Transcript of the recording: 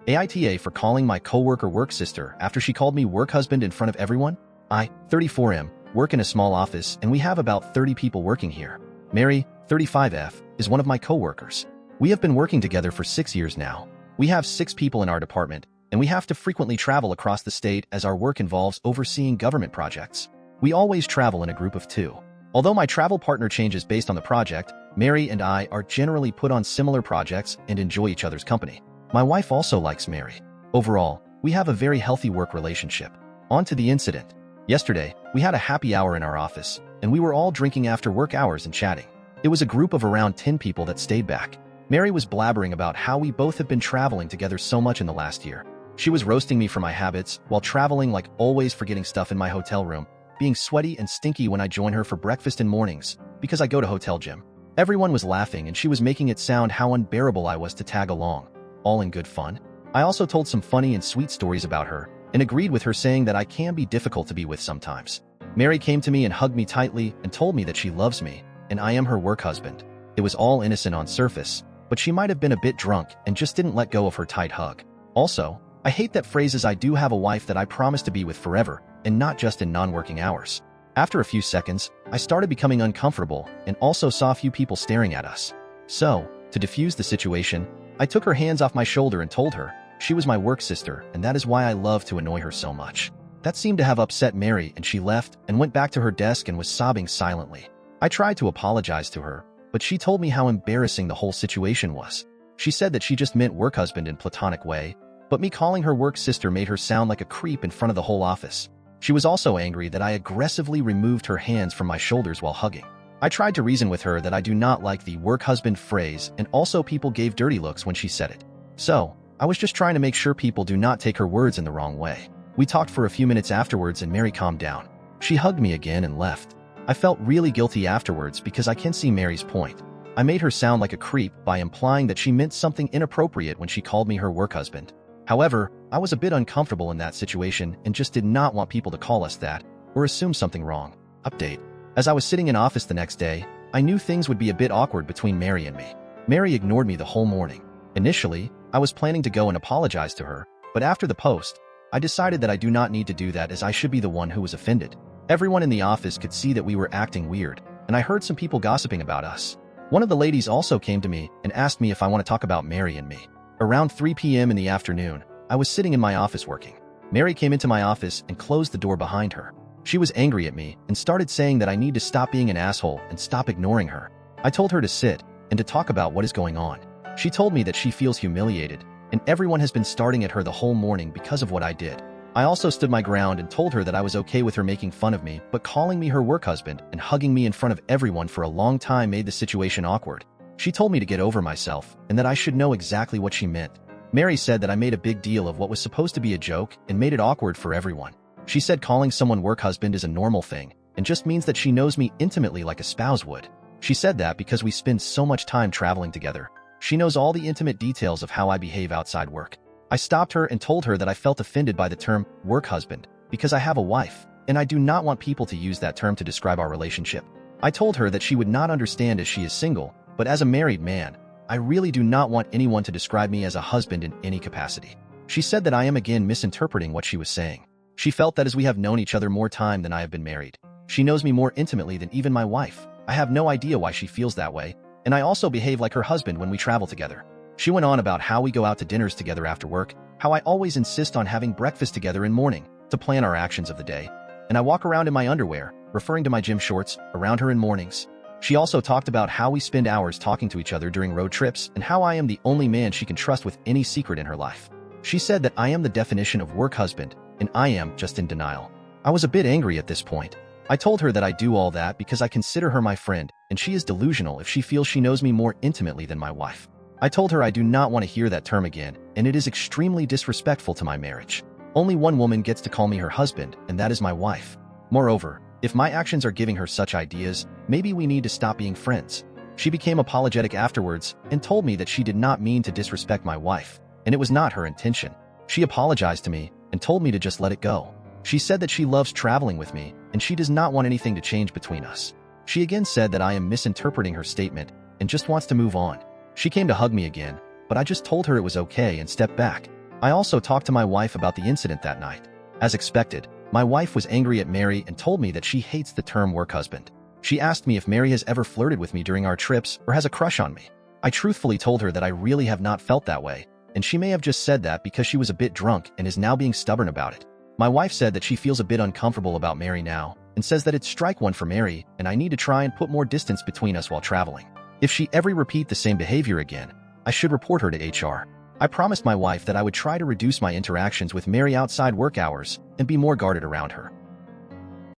AITA for calling my coworker work sister after she called me work husband in front of everyone? I, 34M, work in a small office and we have about 30 people working here. Mary, 35F, is one of my coworkers. We have been working together for 6 years now. We have 6 people in our department, and we have to frequently travel across the state as our work involves overseeing government projects. We always travel in a group of 2. Although my travel partner changes based on the project, Mary and I are generally put on similar projects and enjoy each other's company. My wife also likes Mary. Overall, we have a very healthy work relationship. On to the incident. Yesterday, we had a happy hour in our office, and we were all drinking after work hours and chatting. It was a group of around 10 people that stayed back. Mary was blabbering about how we both have been traveling together so much in the last year. She was roasting me for my habits while traveling, like always forgetting stuff in my hotel room, being sweaty and stinky when I join her for breakfast in mornings because I go to hotel gym. Everyone was laughing and she was making it sound how unbearable I was to tag along, all in good fun. I also told some funny and sweet stories about her and agreed with her, saying that I can be difficult to be with sometimes. Mary came to me and hugged me tightly and told me that she loves me and I am her work husband. It was all innocent on surface, but she might have been a bit drunk and just didn't let go of her tight hug. Also, I hate that phrases "I do have a wife that I promise to be with forever," and not just in non-working hours. After a few seconds, I started becoming uncomfortable and also saw a few people staring at us. So, to diffuse the situation, I took her hands off my shoulder and told her she was my work sister and that is why I love to annoy her so much. That seemed to have upset Mary and she left and went back to her desk and was sobbing silently. I tried to apologize to her, but she told me how embarrassing the whole situation was. She said that she just meant work husband in a platonic way, but me calling her work sister made her sound like a creep in front of the whole office. She was also angry that I aggressively removed her hands from my shoulders while hugging. I tried to reason with her that I do not like the work husband phrase, and also people gave dirty looks when she said it. So, I was just trying to make sure people do not take her words in the wrong way. We talked for a few minutes afterwards and Mary calmed down. She hugged me again and left. I felt really guilty afterwards because I can see Mary's point. I made her sound like a creep by implying that she meant something inappropriate when she called me her work husband. However, I was a bit uncomfortable in that situation and just did not want people to call us that or assume something wrong. Update. As I was sitting in office the next day, I knew things would be a bit awkward between Mary and me. Mary ignored me the whole morning. Initially, I was planning to go and apologize to her, but after the post, I decided that I do not need to do that as I should be the one who was offended. Everyone in the office could see that we were acting weird, and I heard some people gossiping about us. One of the ladies also came to me and asked me if I want to talk about Mary and me. Around 3 p.m. in the afternoon, I was sitting in my office working. Mary came into my office and closed the door behind her. She was angry at me and started saying that I need to stop being an asshole and stop ignoring her. I told her to sit and to talk about what is going on. She told me that she feels humiliated, and everyone has been starting at her the whole morning because of what I did. I also stood my ground and told her that I was okay with her making fun of me, but calling me her work husband and hugging me in front of everyone for a long time made the situation awkward. She told me to get over myself and that I should know exactly what she meant. Mary said that I made a big deal of what was supposed to be a joke and made it awkward for everyone. She said calling someone work husband is a normal thing and just means that she knows me intimately like a spouse would. She said that because we spend so much time traveling together, she knows all the intimate details of how I behave outside work. I stopped her and told her that I felt offended by the term work husband because I have a wife, and I do not want people to use that term to describe our relationship. I told her that she would not understand as she is single, but as a married man, I really do not want anyone to describe me as a husband in any capacity. She said that I am again misinterpreting what she was saying. She felt that as we have known each other more time than I have been married, she knows me more intimately than even my wife. I have no idea why she feels that way, and I also behave like her husband when we travel together. She went on about how we go out to dinners together after work, how I always insist on having breakfast together in morning to plan our actions of the day, and I walk around in my underwear, referring to my gym shorts, around her in mornings. She also talked about how we spend hours talking to each other during road trips and how I am the only man she can trust with any secret in her life. She said that I am the definition of work husband, and I am just in denial. I was a bit angry at this point. I told her that I do all that because I consider her my friend, and she is delusional if she feels she knows me more intimately than my wife. I told her I do not want to hear that term again, and it is extremely disrespectful to my marriage. Only one woman gets to call me her husband, and that is my wife. Moreover, if my actions are giving her such ideas, maybe we need to stop being friends. She became apologetic afterwards and told me that she did not mean to disrespect my wife, and it was not her intention. She apologized to me and told me to just let it go. She said that she loves traveling with me, and she does not want anything to change between us. She again said that I am misinterpreting her statement and just wants to move on. She came to hug me again, but I just told her it was okay and stepped back. I also talked to my wife about the incident that night. As expected, my wife was angry at Mary and told me that she hates the term work husband. She asked me if Mary has ever flirted with me during our trips or has a crush on me. I truthfully told her that I really have not felt that way, and she may have just said that because she was a bit drunk and is now being stubborn about it. My wife said that she feels a bit uncomfortable about Mary now and says that it's strike one for Mary and I need to try and put more distance between us while traveling. If she ever repeat the same behavior again, I should report her to HR. I promised my wife that I would try to reduce my interactions with Mary outside work hours and be more guarded around her.